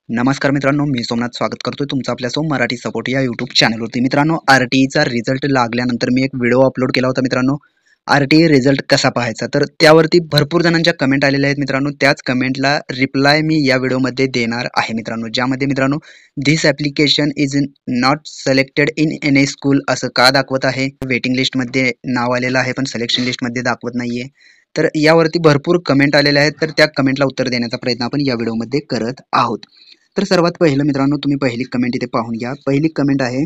नमस्कार मित्रांनो, मी सोमनाथ स्वागत करतोय तुमचं आपल्या सोम मराठी सपोर्ट या यूट्यूब चॅनलवरती. मित्रांनो, आर-टी-ईचा रिझल्ट लागल्यानंतर मी एक व्हिडिओ अपलोड केला होता मित्रांनो. आर-टी-ई रिझल्ट कसा पाहायचा, तर त्यावरती भरपूर जणांच्या कमेंट आलेल्या आहेत मित्रांनो. त्याच कमेंटला रिप्लाय मी या व्हिडिओमध्ये देणार आहे मित्रांनो. ज्यामध्ये मित्रांनो, this application is not selected in any school असं का दाखवत आहे. वेटिंग लिस्टमध्ये नाव आलेलं आहे पण सिलेक्शन लिस्टमध्ये दाखवत नाहीये. तर यावरती भरपूर कमेंट आलेल्या आहेत, तर त्या कमेंटला उत्तर देण्याचा प्रयत्न आपण या व्हिडिओमध्ये करत आहोत. तर सर्वात पहिलं मित्रांनो, तुम्ही पहिली कमेंट इथे पाहून घ्या. पहिली कमेंट आहे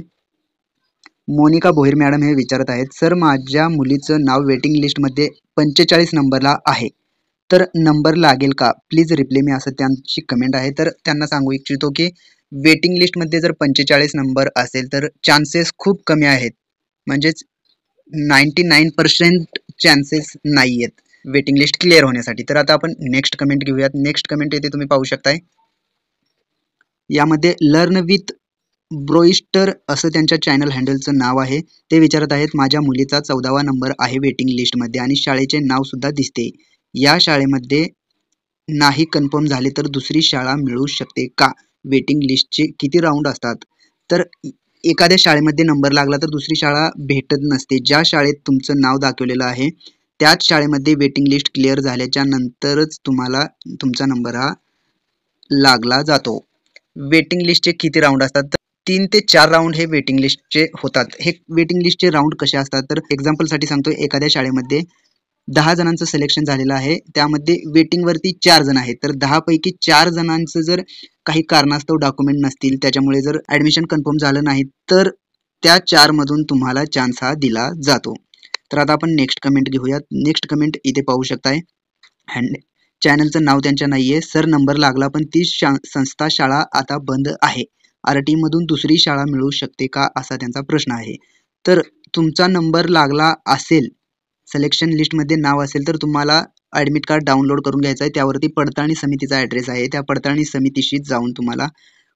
मोनिका भोईर मॅडम हे विचारत आहेत, सर माझ्या मुलीचं नाव वेटिंग लिस्टमध्ये 45 नंबरला आहे, तर नंबर लागेल का, प्लीज रिप्ले मी, असं त्यांची कमेंट आहे. तर त्यांना सांगू इच्छितो की वेटिंग लिस्टमध्ये जर 45 नंबर असेल तर चान्सेस खूप कमी आहेत, म्हणजेच 99% चान्सेस नाही आहेत वेटिंग लिस्ट क्लिअर होण्यासाठी. तर आता आपण नेक्स्ट कमेंट घेऊयात. नेक्स्ट कमेंट येथे तुम्ही पाहू शकताय, यामध्ये लर्न विथ ब्रोइस्टर असं त्यांच्या चॅनल हँडलचं नाव आहे. ते विचारत आहेत, माझ्या मुलीचा 14वा नंबर आहे वेटिंग लिस्टमध्ये आणि शाळेचे नाव सुद्धा दिसते. या शाळेमध्ये नाही कन्फर्म झाले तर दुसरी शाळा मिळू शकते का? वेटिंग लिस्टचे किती राऊंड असतात? तर एखाद्या शाळेमध्ये नंबर लागला तर दुसरी शाळा भेटत नसते. ज्या शाळेत तुमचं नाव दाखवलेलं आहे त्याच शाळेमध्ये वेटिंग लिस्ट क्लिअर झाल्याच्या नंतरच तुम्हाला तुमचा नंबर हा लागला जातो. वेटिंग लिस्टचे किती राऊंड असतात, तर 3 ते 4 राऊंड हे वेटिंग लिस्टचे होतात. हे वेटिंग लिस्टचे राऊंड कसे असतात, तर एक्झाम्पलसाठी सांगतो, एखाद्या शाळेमध्ये 10 जणांचं सिलेक्शन झालेलं आहे, त्यामध्ये वेटिंगवरती 4 जण आहेत, तर 10 पैकी 4 जणांचं जर काही कारणास्तव डॉक्युमेंट नसतील, त्याच्यामुळे जर ॲडमिशन कन्फर्म झालं नाही, तर त्या 4 मधून तुम्हाला चान्स हा दिला जातो. तर आता आपण नेक्स्ट कमेंट घेऊयात. नेक्स्ट कमेंट इथे पाहू शकताय, चॅनलचं नाव त्यांच्या नाहीये. सर नंबर लागला पण ती संस्था शाळा आता बंद आहे. आर-टी मधून दुसरी शाळा मिळू शकते का, असा त्यांचा प्रश्न आहे. तर तुमचा नंबर लागला असेल, सिलेक्शन लिस्टमध्ये नाव असेल, तर तुम्हाला ॲडमिट कार्ड डाउनलोड करून घ्यायचं आहे. त्यावरती पडताळणी समितीचा ॲड्रेस आहे. त्या पडताळणी समितीशी जाऊन तुम्हाला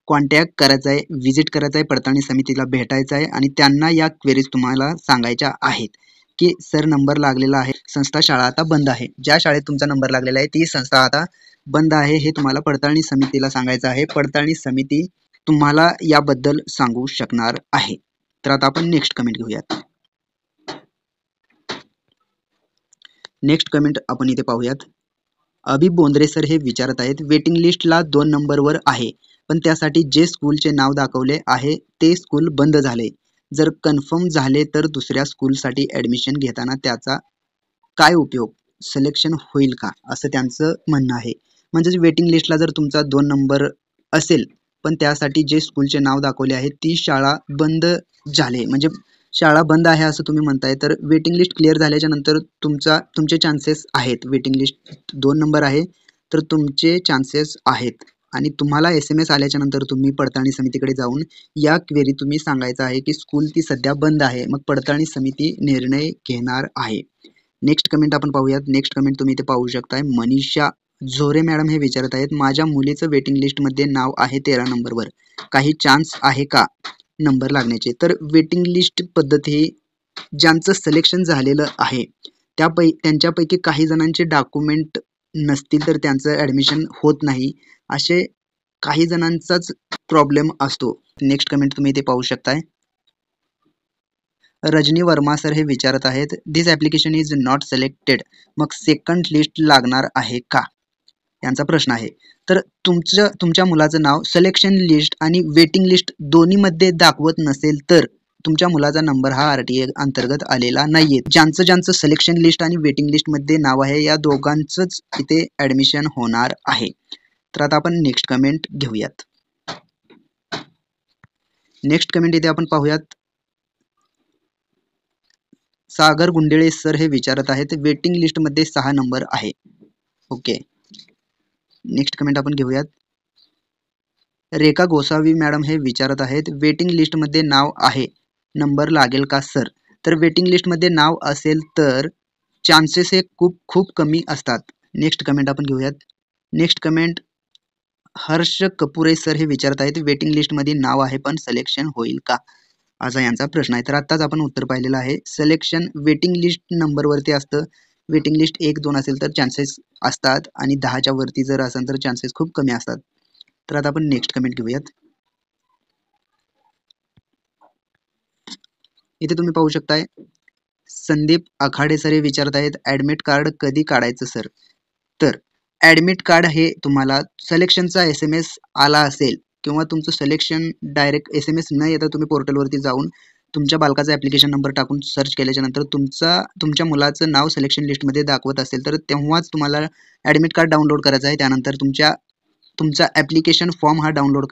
कॉन्टॅक्ट करायचा आहे, व्हिजिट करायचं आहे, पडताळणी समितीला भेटायचं आहे आणि त्यांना या क्वेरीज तुम्हाला सांगायच्या आहेत की सर नंबर लागलेला आहे, संस्था शाळा आता बंद आहे. ज्या शाळेत तुमचा नंबर लागलेला आहे ती संस्था आता बंद आहे हे तुम्हाला पडताळणी समितीला सांगायचं आहे. पडताळणी समिती तुम्हाला याबद्दल सांगू शकणार आहे. तर आता आपण नेक्स्ट कमेंट घेऊयात. नेक्स्ट कमेंट आपण इथे पाहूयात. अभि बोंद्रे सर हे विचारत आहेत, वेटिंग लिस्टला 2 नंबरवर आहे, पण त्यासाठी जे स्कूलचे नाव दाखवले आहे ते स्कूल बंद झाले. जर कन्फर्म झाले तर दुसऱ्या स्कूलसाठी ॲडमिशन घेताना त्याचा काय उपयोग, सिलेक्शन होईल का, असं त्यांचं म्हणणं आहे. म्हणजेच वेटिंग लिस्टला जर तुमचा 2 नंबर असेल पण त्यासाठी जे स्कूलचे नाव दाखवले आहे ती शाळा बंद झाले, म्हणजे शाळा बंद आहे असं तुम्ही म्हणताय, तर वेटिंग लिस्ट क्लिअर झाल्याच्या नंतर तुमचे चान्सेस आहेत. वेटिंग लिस्ट 2 नंबर आहे तर तुमचे चान्सेस आहेत आणि तुम्हाला SMS आल्याच्या नंतर तुम्ही पडताळणी समितीकडे जाऊन या क्वेरी तुम्ही सांगायचं आहे की स्कूल ती सध्या बंद आहे, मग पडताळणी समिती निर्णय घेणार आहे. नेक्स्ट कमेंट आपण पाहूयात. नेक्स्ट कमेंट तुम्ही इथे पाहू शकताय, मनीषा झोरे मॅडम हे विचारत आहेत, माझ्या मुलीचं वेटिंग लिस्टमध्ये नाव आहे 13 नंबरवर, काही चान्स आहे का नंबर लागण्याचे? तर वेटिंग लिस्ट पद्धत ही ज्यांचं सिलेक्शन झालेलं आहे त्यांच्यापैकी काही जणांचे डॉक्युमेंट नसतील तर त्यांचं ॲडमिशन होत नाही, असे काही जणांचाच प्रॉब्लेम असतो. नेक्स्ट कमेंट तुम्ही इथे पाहू शकताय, रजनी वर्मा सर हे विचारत आहेत, दिस ॲप्लिकेशन इज नॉट सिलेक्टेड, मग सेकंड लिस्ट लागणार आहे का, यांचा प्रश्न आहे. तर तुमच्या मुलाचं नाव सिलेक्शन लिस्ट आणि वेटिंग लिस्ट दोन्हीमध्ये दाखवत नसेल तर तुमच्या मुलाचा नंबर हा आर-टी-ई अंतर्गत आलेला नाहीये. ज्यांचं सिलेक्शन लिस्ट आणि वेटिंग लिस्टमध्ये नाव आहे या दोघांचंच इथे ॲडमिशन होणार आहे. तर आता आपण नेक्स्ट कमेंट घेऊयात. नेक्स्ट कमेंट इथे आपण पाहूयात, सागर गुंडेळे सर हे विचारत आहेत, वेटिंग लिस्टमध्ये 6 नंबर आहे. ओके, नेक्स्ट कमेंट आपण घेऊयात. रेखा गोसावी मॅडम हे विचारत आहेत, वेटिंग लिस्टमध्ये नाव आहे, नंबर लागेल का सर? तर वेटिंग लिस्टमध्ये नाव असेल तर चान्सेस हे खूप कमी असतात. नेक्स्ट कमेंट आपण घेऊयात. नेक्स्ट कमेंट हर्ष कपुरे सर हे विचारत आहेत, वेटिंग लिस्टमध्ये नाव आहे पण सिलेक्शन होईल का, असा यांचा प्रश्न आहे. तर आत्ताच आपण उत्तर पाहिलेलं आहे. सिलेक्शन वेटिंग लिस्ट नंबरवरती असतं. वेटिंग लिस्ट 1-2 असेल तर चान्सेस असतात आणि 10च्या वरती जर असेल तर चान्सेस खूप कमी असतात. तर आता आपण नेक्स्ट कमेंट घेऊयात. इथे तुम्ही पाहू शकताय संदीप आखाडे सर हे विचारत आहेत ॲडमिट कार्ड कधी काढायचं सर. तर ॲडमिट कार्ड हे तुम्हाला सिलेक्शनचा SMS आला असेल किंवा तुमचं सिलेक्शन डायरेक्ट SMS न येता तुम्ही पोर्टलवरती जाऊन तुमच्या बालकाचा ॲप्लिकेशन नंबर टाकून सर्च केल्याच्या नंतर तुमच्या मुलाचं नाव सिलेक्शन लिस्टमध्ये दाखवत असेल तर तेव्हाच तुम्हाला ॲडमिट कार्ड डाउनलोड करायचं आहे. त्यानंतर तुमचा ॲप्लिकेशन फॉर्म हा डाउनलोड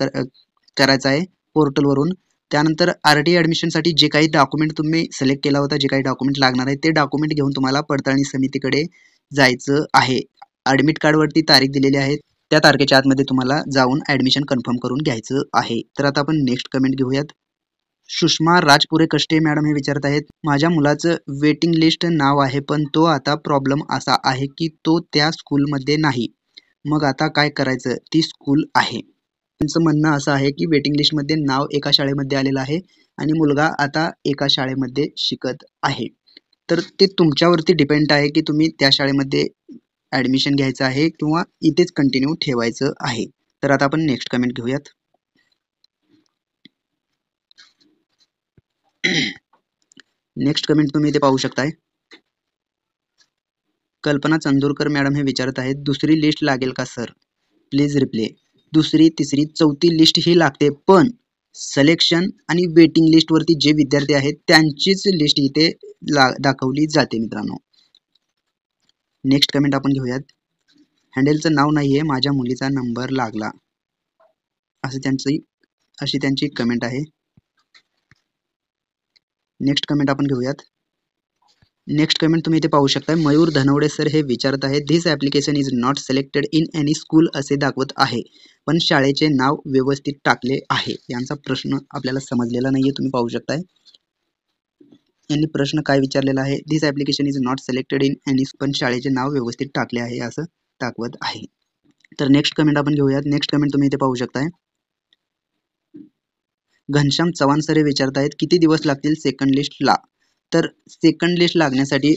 करायचा आहे पोर्टलवरून. त्यानंतर RTI ॲडमिशनसाठी जे काही डॉक्युमेंट तुम्ही सिलेक्ट केला होता, जे काही डॉक्युमेंट लागणार आहे ते डॉक्युमेंट घेऊन तुम्हाला पडताळणी समितीकडे जायचं आहे. ॲडमिट कार्डवरती तारीख दिलेली आहे, त्या तारखेच्या आतमध्ये तुम्हाला जाऊन ॲडमिशन कन्फर्म करून घ्यायचं आहे. तर आता आपण नेक्स्ट कमेंट घेऊयात. सुषमा राजपुरे कष्टे मॅडम हे विचारत आहेत माझ्या मुलाचं वेटिंग लिस्ट नाव आहे पण तो आता प्रॉब्लेम असा आहे की तो त्या स्कूलमध्ये नाही, मग आता काय करायचं, ती स्कूल आहे. त्यांचं म्हणणं असं आहे की वेटिंग लिस्टमध्ये नाव एका शाळेमध्ये आलेलं आहे आणि मुलगा आता एका शाळेमध्ये शिकत आहे. तर ते तुमच्यावरती डिपेंड आहे की तुम्ही त्या शाळेमध्ये ॲडमिशन घ्यायचं आहे किंवा इथेच कंटिन्यू ठेवायचं आहे. तर आता आपण नेक्स्ट कमेंट घेऊयात. नेक्स्ट कमेंट तुम्ही इथे पाहू शकताय. कल्पना चंदूरकर मॅडम हे विचारत आहेत दुसरी लिस्ट लागेल का सर, प्लीज रिप्ले. दुसरी, तिसरी, चौथी लिस्ट ही लागते पण सिलेक्शन आणि वेटिंग लिस्टवरती जे विद्यार्थी आहेत त्यांचीच लिस्ट इथे दाखवली जाते मित्रांनो. नेक्स्ट कमेंट आपण घेऊयात. हँडलचं नाव नाही आहे माझ्या मुलीचा नंबर लागला अशी त्यांची कमेंट आहे. नेक्स्ट कमेंट आपण घेऊयात. नेक्स्ट कमेंट तुम्ही इथे पाहू शकता. मयूर धनवडे सर हे विचारत आहेत this application is not selected in any school असे दाखवत आहे पण शाळेचे नाव व्यवस्थित टाकले आहे. यांचा प्रश्न आपल्याला समजलेला नाहीये, तुम्ही पाहू शकताय. यांनी प्रश्न काय विचारलेला आहे, this application is not selected in any पण शाळेचे नाव व्यवस्थित टाकले आहे असं दाखवत आहे. तर नेक्स्ट कमेंट आपण घेऊयात. नेक्स्ट कमेंट तुम्ही इथे पाहू शकताय. घनश्याम चव्हाण सर हे विचारत आहेत किती दिवस लागतील सेकंड लिस्टला. तर सेकंड लिस्ट लागण्यासाठी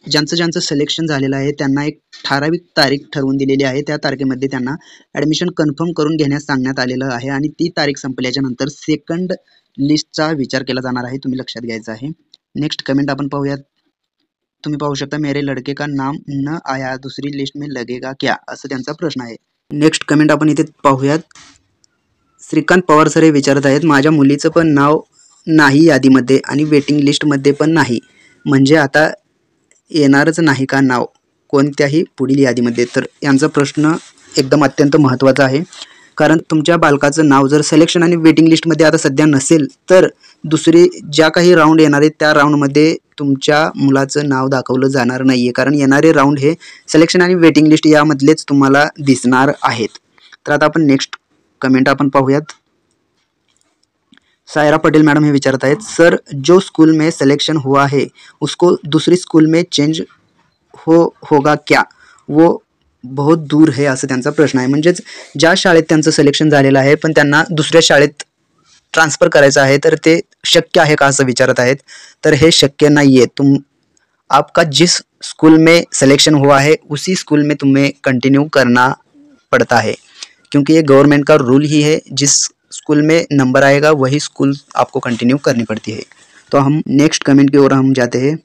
ज्यांचं सिलेक्शन झालेलं आहे त्यांना एक ठराविक तारीख ठरवून दिलेली आहे. त्या तारखेमध्ये त्यांना ॲडमिशन कन्फर्म करून घेण्यास सांगण्यात आलेलं आहे आणि ती तारीख संपल्याच्या नंतर सेकंड लिस्टचा विचार केला जाणार आहे, तुम्ही लक्षात घ्यायचं आहे. नेक्स्ट कमेंट आपण पाहूयात. तुम्ही पाहू शकता मेरे लड़के का नाम न आया दुसरी लिस्ट में लगेगा क्या असं त्यांचा प्रश्न आहे. नेक्स्ट कमेंट आपण इथे पाहूयात. श्रीकांत पवार सर हे विचारत आहेत माझ्या मुलीचं पण नाव नाही यादीमध्ये आणि वेटिंग लिस्टमध्ये पण नाही, म्हणजे आता येणारच नाही का नाव कोणत्याही पुढील यादीमध्ये. तर यांचा प्रश्न एकदम अत्यंत महत्त्वाचा आहे, कारण तुमच्या बालकाचं नाव जर सिलेक्शन आणि वेटिंग लिस्टमध्ये आता सध्या नसेल तर दुसरी ज्या काही राऊंड येणार आहेत त्या राऊंडमध्ये तुमच्या मुलाचं नाव दाखवलं जाणार नाही आहे, कारण येणारे राऊंड हे सिलेक्शन आणि वेटिंग लिस्ट यामधलेच तुम्हाला दिसणार आहेत. तर आता आपण नेक्स्ट कमेंट आपण पाहूयात. सायरा पटेल मैडम हे विचारत आहेत सर जो स्कूल में सिलेक्शन हुआ है उसको दूसरी स्कूल में चेंज होगा क्या, वो बहुत दूर है असं त्यांचा प्रश्न आहे. म्हणजेच ज्या शाळेत त्यांचं सिलेक्शन झालेलं आहे पण त्यांना दुसऱ्या शाळेत ट्रान्सफर करायचं आहे तर ते शक्य आहे का असं विचारत आहेत. तर हे शक्य नाही आहे. आपका जिस स्कूल में सिलेक्शन हुआ है उसी स्कूल में तुम्हें कंटिन्यू करना पड़ता है, क्योंकि ये गवर्नमेंट का रूल ही है, जिस स्कूल में नंबर आएगा वही स्कूल आपको कंटिन्यू करनी पड़ती है. तो हम नेक्स्ट कमेंट की ओर हम जाते हैं.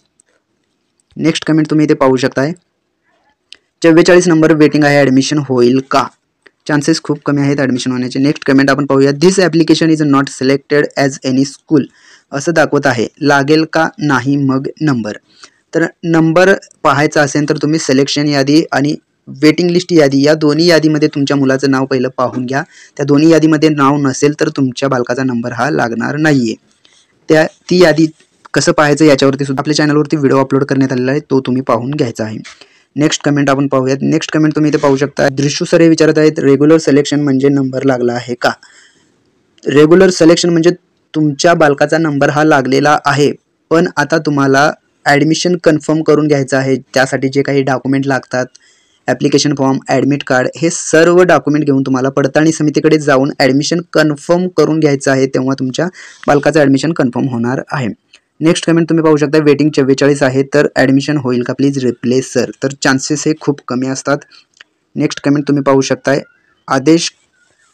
नेक्स्ट कमेंट तुम्ही इथे पाहू शकताय. 44 नंबर वेटिंग आहे, ॲडमिशन होईल का, चान्सेस खूप कमी आहेत ॲडमिशन होण्याचे. नेक्स्ट कमेंट आपण पाहूया. This application is not selected as any school असं दाखवत आहे, लागेल का नाही मग नंबर. तर नंबर पाहायचा असेल तर तुम्ही सिलेक्शन यादी आणि वेटिंग लिस्ट यादी या दोन्ही यादीमध्ये तुमच्या मुलाचं नाव पहिलं पाहून घ्या. त्या दोन्ही यादीमध्ये नाव नसेल तर तुमच्या बालकाचा नंबर हा लागणार नाहीये. ती यादी कसं पाहायचं याच्यावरती सुद्धा आपल्या चॅनलवरती व्हिडिओ अपलोड करण्यात आलेला आहे, तो तुम्ही पाहून घ्यायचा आहे. नेक्स्ट कमेंट आपण पाहूयात. नेक्स्ट कमेंट तुम्ही इथे पाहू शकता. दृश्यू सर हे विचारत आहेत रेग्युलर सिलेक्शन म्हणजे नंबर लागला आहे का. रेग्युलर सिलेक्शन म्हणजे तुमच्या बालकाचा नंबर हा लागलेला आहे पण आता तुम्हाला ॲडमिशन कन्फर्म करून घ्यायचं आहे. त्यासाठी जे काही डॉक्युमेंट लागतात, ॲप्लिकेशन फॉर्म, ॲडमिट कार्ड, हे सर्व डॉक्युमेंट घेऊन तुम्हाला पडताळणी समितीकडे जाऊन ॲडमिशन कन्फर्म करून घ्यायचं आहे, तेव्हा तुमच्या बालकाचं ॲडमिशन कन्फर्म होणार आहे. नेक्स्ट कमेंट तुम्ही पाहू शकता. वेटिंग 44 आहे तर ॲडमिशन होईल का, प्लीज रिप्लेस सर. तर चान्सेस हे खूप कमी असतात. नेक्स्ट कमेंट तुम्ही पाहू शकताय. आदेश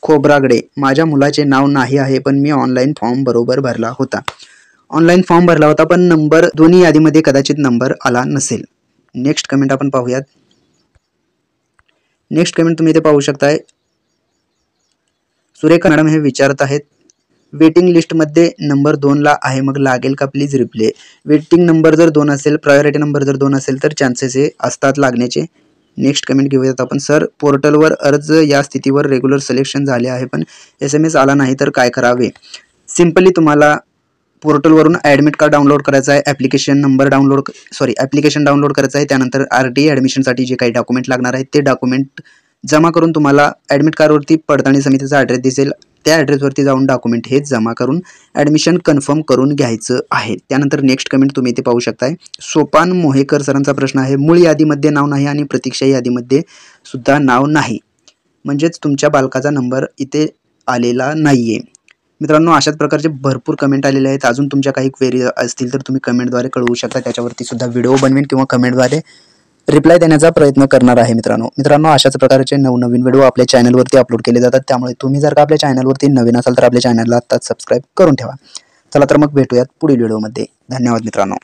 खोब्रागडे, माझ्या मुलाचे नाव नाही आहे पण मी ऑनलाईन फॉर्म बरोबर भरला होता. ऑनलाईन फॉर्म भरला होता पण नंबर दोन्ही यादीमध्ये कदाचित नंबर आला नसेल. नेक्स्ट कमेंट आपण पाहूयात. नेक्स्ट कमेंट तुम्ही इथे पाहू शकताय. सुरेखा मॅडम हे विचारत आहेत, वेटिंग लिस्टमध्ये नंबर 2ला आहे मग लागेल का प्लीज रिप्ले. वेटिंग नंबर जर 2 असेल, प्रायोरिटी नंबर जर 2 असेल तर चान्सेस हे असतात लागण्याचे. नेक्स्ट कमेंट घेऊयात आपण. सर पोर्टलवर अर्ज या स्थितीवर रेग्युलर सिलेक्शन झाले आहे पण SMS आला नाही तर काय करावे. सिम्पली तुम्हाला पोर्टलवरून ॲडमिट कार्ड डाउनलोड करायचं आहे, ॲप्लिकेशन डाउनलोड करायचं आहे. त्यानंतर RTE ॲडमिशनसाठी जे काही डॉक्युमेंट लागणार आहेत ते डॉक्युमेंट जमा करून तुम्हाला ॲडमिट कार्डवरती पडताळणी समितीचा ॲड्रेस दिसेल, त्या ॲड्रेसवरती जाऊन डॉक्युमेंट हे जमा करून ॲडमिशन कन्फर्म करून घ्यायचं आहे. त्यानंतर नेक्स्ट कमेंट तुम्ही इथे पाहू शकताय. सोपान मोहेकर सरांचा प्रश्न आहे, मूळ यादीमध्ये नाव नाही आणि प्रतीक्षा यादीमध्ये सुद्धा नाव नाही, म्हणजेच तुमच्या बालकाचा नंबर इथे आलेला नाहीये. मित्रांनो, अशाच प्रकारचे भरपूर कमेंट आलेले आहेत. अजून तुमच्या काही क्वेरी असतील तर तुम्ही कमेंटद्वारे कळवू शकता. त्याच्यावरती सुद्धा व्हिडिओ बनवेन किंवा कमेंटद्वारे रिप्लाय देण्याचा प्रयत्न करणार आहे. मित्रांनो अशाच प्रकारचे नवनवीन व्हिडिओ आपल्या चॅनलवरती अपलोड केले जातात. त्यामुळे तुम्ही जर का आपल्या चॅनलवरती नवीन असाल तर आपल्या चॅनलला आत्ताच सबस्क्राईब करून ठेवा. चला तर मग भेटूयात पुढील व्हिडिओमध्ये. धन्यवाद मित्रांनो.